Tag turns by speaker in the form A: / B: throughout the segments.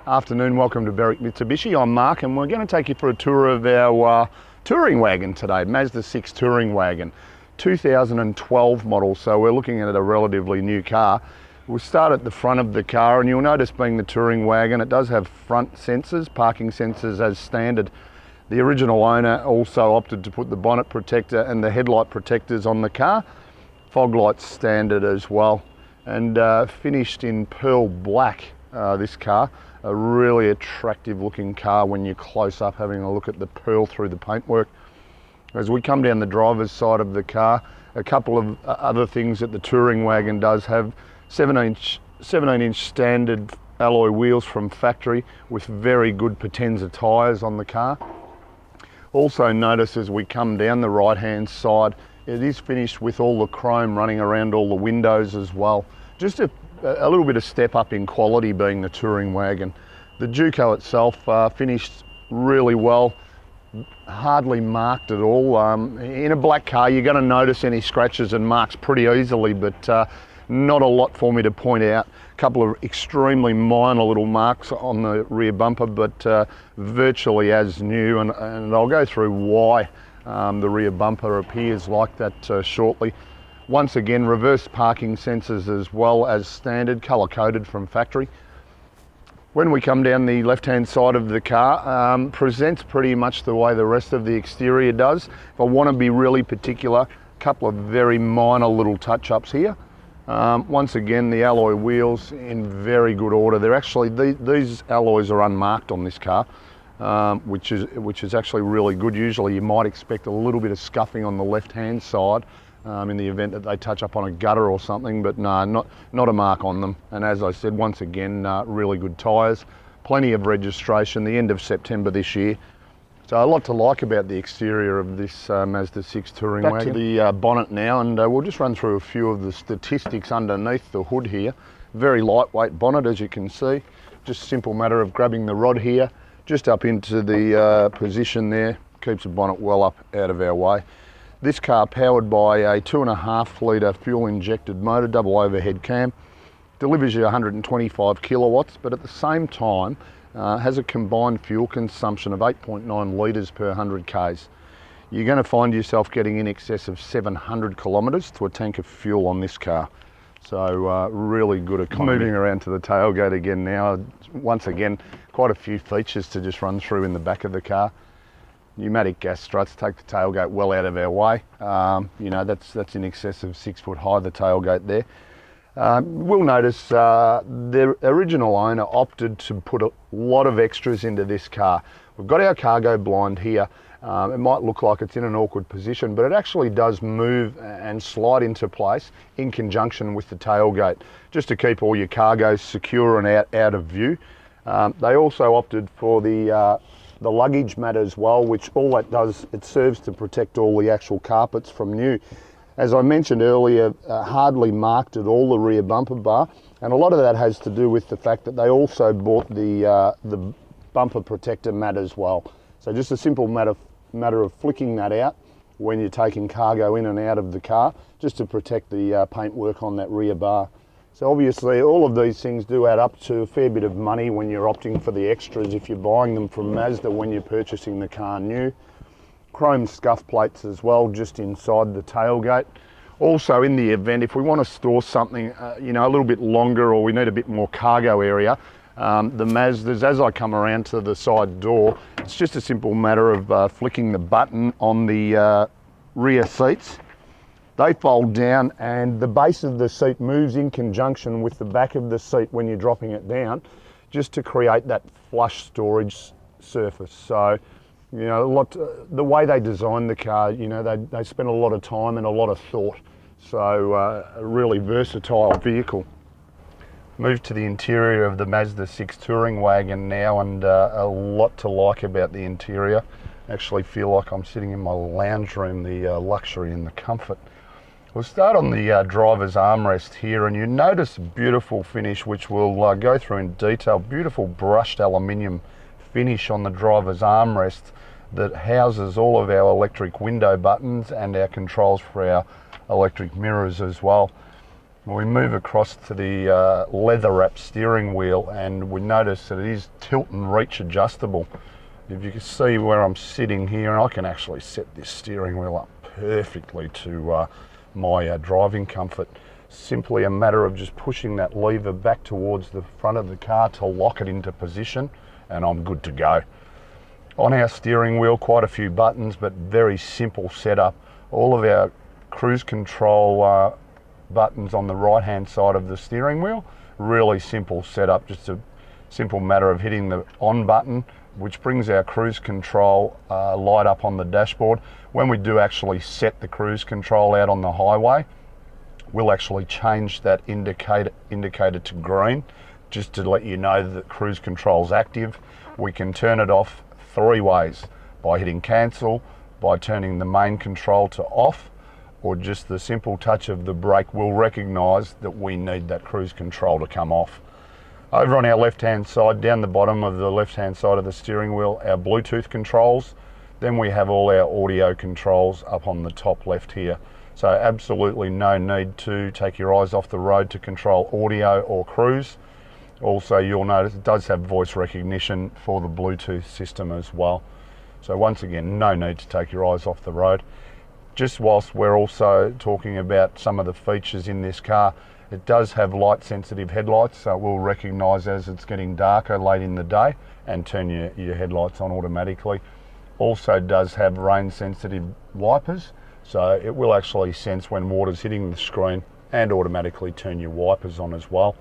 A: Afternoon, welcome to Berwick Mitsubishi. I'm Mark and we're going to take you for a tour of our touring wagon today, Mazda 6 touring wagon, 2012 model, so we're looking at a relatively new car. We'll start at the front of the car and you'll notice, being the touring wagon, it does have front sensors, parking sensors as standard. The original owner also opted to put the bonnet protector and the headlight protectors on the car. Fog lights standard as well, and finished in pearl black, this car. A really attractive looking car when you're close up having a look at the pearl through the paintwork. As we come down the driver's side of the car, a couple of other things that the touring wagon does have: 17-inch standard alloy wheels from factory with very good Potenza tyres on the car. Also notice as we come down the right hand side, it is finished with all the chrome running around all the windows as well. Just a little bit of step up in quality being the touring wagon. The Juco itself finished really well, hardly marked at all. In a black car you're going to notice any scratches and marks pretty easily, but not a lot for me to point out. A couple of extremely minor little marks on the rear bumper, but virtually as new, and I'll go through why the rear bumper appears like that shortly. Once again, reverse parking sensors as well as standard, colour coded from factory. When we come down the left hand side of the car, presents pretty much the way the rest of the exterior does. If I want to be really particular, a couple of very minor little touch-ups here. Once again, the alloy wheels in very good order. They're actually, these alloys are unmarked on this car, which is actually really good. Usually you might expect a little bit of scuffing on the left hand side in the event that they touch up on a gutter or something, but no, not a mark on them. And as I said, once again, really good tyres, plenty of registration, the end of September this year. So a lot to like about the exterior of this Mazda 6 touring wagon. Back to the bonnet now, and we'll just run through a few of the statistics underneath the hood here. Very lightweight bonnet, as you can see. Just a simple matter of grabbing the rod here, just up into the position there, keeps the bonnet well up out of our way. This car powered by a 2.5 litre fuel injected motor, double overhead cam, delivers you 125 kilowatts, but at the same time has a combined fuel consumption of 8.9 litres per 100 k's. You're going to find yourself getting in excess of 700 kilometres to a tank of fuel on this car. So really good economy. Moving around to the tailgate again now, once again, quite a few features to just run through in the back of the car. Pneumatic gas struts take the tailgate well out of our way. You know, that's in excess of 6 foot high, the tailgate there. We'll notice the original owner opted to put a lot of extras into this car. We've got our cargo blind here. It might look like it's in an awkward position, but it actually does move and slide into place in conjunction with the tailgate, just to keep all your cargo secure and out of view. They also opted for the luggage mat as well, which all that does, it serves to protect all the actual carpets from new. As I mentioned earlier, hardly marked at all, the rear bumper bar, and a lot of that has to do with the fact that they also bought the bumper protector mat as well. So just a simple matter of flicking that out when you're taking cargo in and out of the car, just to protect the paintwork on that rear bar. So obviously all of these things do add up to a fair bit of money when you're opting for the extras if you're buying them from Mazda when you're purchasing the car new. Chrome scuff plates as well just inside the tailgate. Also, in the event if we want to store something you know, a little bit longer, or we need a bit more cargo area, the Mazdas, as I come around to the side door, it's just a simple matter of flicking the button on the rear seats. They fold down and the base of the seat moves in conjunction with the back of the seat when you're dropping it down, just to create that flush storage surface. So, you know, the way they designed the car, you know, they spent a lot of time and a lot of thought. So a really versatile vehicle. Move to the interior of the Mazda 6 touring wagon now, and a lot to like about the interior. Actually feel like I'm sitting in my lounge room, the luxury and the comfort. We'll start on the driver's armrest here, and you notice a beautiful finish which we'll go through in detail. Beautiful brushed aluminium finish on the driver's armrest that houses all of our electric window buttons and our controls for our electric mirrors as well. We move across to the leather wrapped steering wheel, and we notice that it is tilt and reach adjustable. If you can see where I'm sitting here, and I can actually set this steering wheel up perfectly to my driving comfort. Simply a matter of just pushing that lever back towards the front of the car to lock it into position, and I'm good to go. On our steering wheel, quite a few buttons, but very simple setup. All of our cruise control buttons on the right hand side of the steering wheel. Really simple setup, just a simple matter of hitting the on button, which brings our cruise control light up on the dashboard. When we do actually set the cruise control out on the highway, we'll actually change that indicator to green, just to let you know that cruise control's active. We can turn it off 3 ways: by hitting cancel, by turning the main control to off, or just the simple touch of the brake will recognise that we need that cruise control to come off. Over on our left hand side, down the bottom of the left hand side of the steering wheel, our Bluetooth controls. Then we have all our audio controls up on the top left here. So absolutely no need to take your eyes off the road to control audio or cruise. Also, you'll notice it does have voice recognition for the Bluetooth system as well. So once again, no need to take your eyes off the road. Just whilst we're also talking about some of the features in this car, it does have light sensitive headlights, so it will recognise as it's getting darker late in the day and turn your headlights on automatically. Also does have rain sensitive wipers, so it will actually sense when water's hitting the screen and automatically turn your wipers on as well.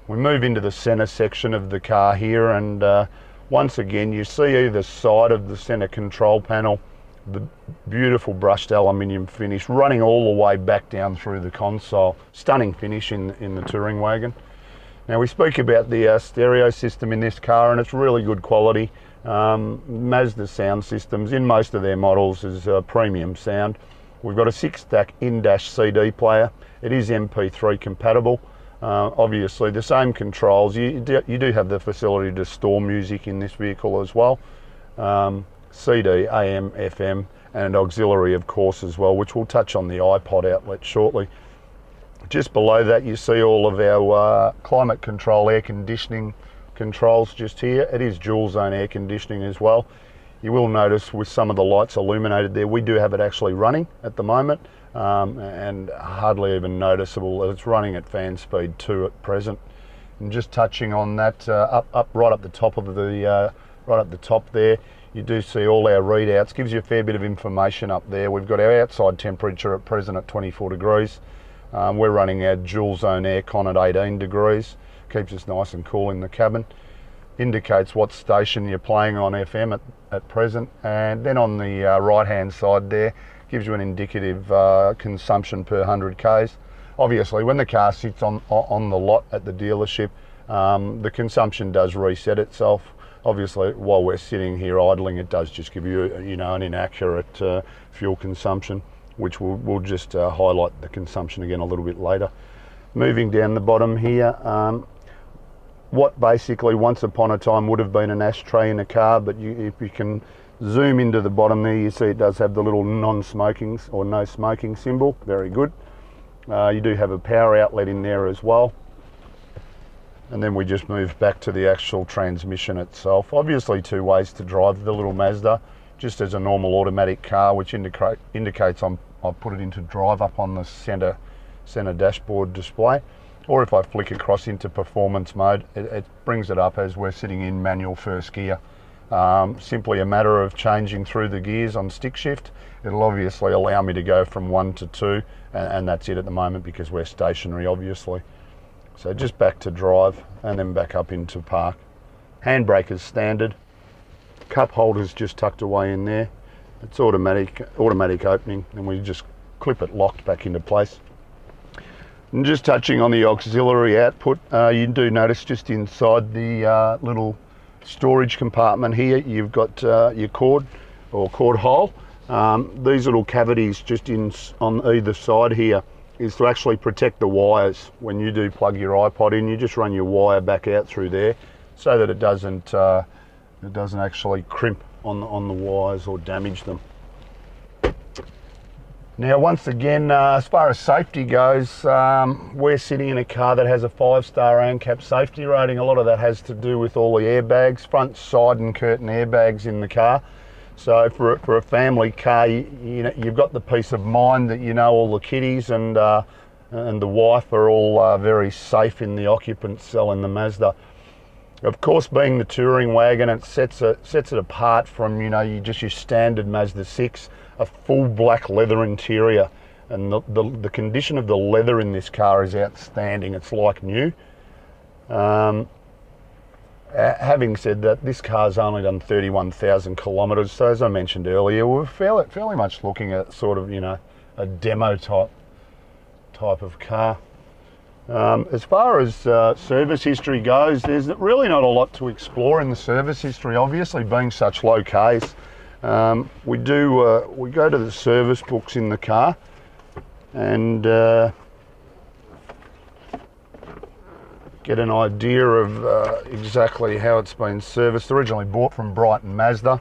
A: We move into the centre section of the car here, and once again you see either side of the centre control panel the beautiful brushed aluminium finish running all the way back down through the console. Stunning finish in the touring wagon. Now we speak about the stereo system in this car, and it's really good quality. Mazda sound systems in most of their models is premium sound. We've got a 6-stack in-dash CD player. It is MP3 compatible. Obviously the same controls. You do have the facility to store music in this vehicle as well. CD, AM, FM, and auxiliary of course as well, which we'll touch on the iPod outlet shortly. Just below that you see all of our climate control air conditioning controls just here. It is dual zone air conditioning as well. You will notice with some of the lights illuminated there, we do have it actually running at the moment, and hardly even noticeable that it's running at fan speed 2 at present. And just touching on that, right up the top of the right up the top there, you do see all our readouts. Gives you a fair bit of information up there. We've got our outside temperature at present at 24 degrees. We're running our dual zone aircon at 18 degrees. Keeps us nice and cool in the cabin. Indicates what station you're playing on FM at present. And then on the right hand side there, gives you an indicative consumption per 100 Ks. Obviously when the car sits on the lot at the dealership, the consumption does reset itself. Obviously, while we're sitting here idling, it does just give you, an inaccurate fuel consumption, which we'll just highlight the consumption again a little bit later. Moving down the bottom here, what basically once upon a time would have been an ashtray in a car, but if you can zoom into the bottom there, you see it does have the little non-smoking or no smoking symbol. Very good. You do have a power outlet in there as well. And then we just move back to the actual transmission itself. Obviously 2 ways to drive the little Mazda, just as a normal automatic car, which indicates I've put it into drive up on the center dashboard display. Or if I flick across into performance mode, it brings it up as we're sitting in manual first gear. Simply a matter of changing through the gears on stick shift. It'll obviously allow me to go from 1 to 2, and that's it at the moment because we're stationary obviously. So just back to drive and then back up into park. Handbrake is standard. Cup holder's just tucked away in there. It's automatic opening, and we just clip it locked back into place. And just touching on the auxiliary output, you do notice just inside the little storage compartment here, you've got your cord or cord hole. These little cavities just on either side here is to actually protect the wires. When you do plug your iPod in, you just run your wire back out through there so that it doesn't actually crimp on the wires or damage them. Now, once again, as far as safety goes, we're sitting in a car that has a 5-star ANCAP safety rating. A lot of that has to do with all the airbags, front, side and curtain airbags in the car. So for a family car, you've got the peace of mind that you know all the kiddies and the wife are all very safe in the occupant cell in the Mazda. Of course, being the touring wagon, it sets it apart from, your standard Mazda 6, a full black leather interior. And the condition of the leather in this car is outstanding. It's like new. Having said that, this car's only done 31,000 kilometres. So as I mentioned earlier, we're fairly much looking at sort of, a demo type of car. As far as service history goes, there's really not a lot to explore in the service history, obviously being such low Ks. We go to the service books in the car and get an idea of exactly how it's been serviced. Originally bought from Brighton Mazda.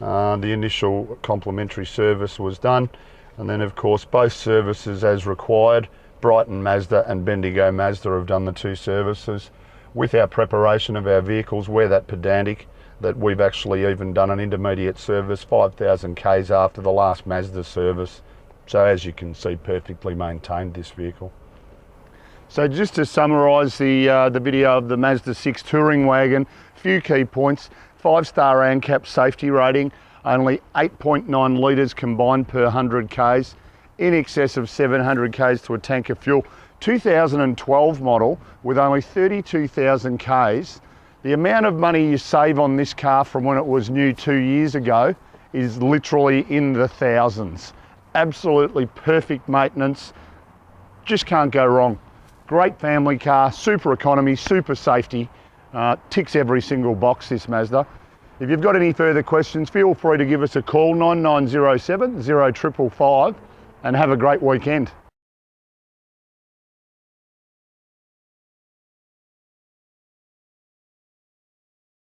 A: The initial complimentary service was done, and then of course both services as required. Brighton Mazda and Bendigo Mazda have done the 2 services. With our preparation of our vehicles, we're that pedantic that we've actually even done an intermediate service 5,000 Ks after the last Mazda service. So as you can see, perfectly maintained this vehicle. So just to summarise the video of the Mazda 6 touring wagon, a few key points: 5-star ANCAP safety rating, only 8.9 litres combined per 100 Ks, in excess of 700 Ks to a tank of fuel. 2012 model with only 32,000 Ks. The amount of money you save on this car from when it was new 2 years ago is literally in the thousands. Absolutely perfect maintenance, just can't go wrong. Great family car, super economy, super safety, ticks every single box, this Mazda. If you've got any further questions, feel free to give us a call, 9907 0555, and have a great weekend.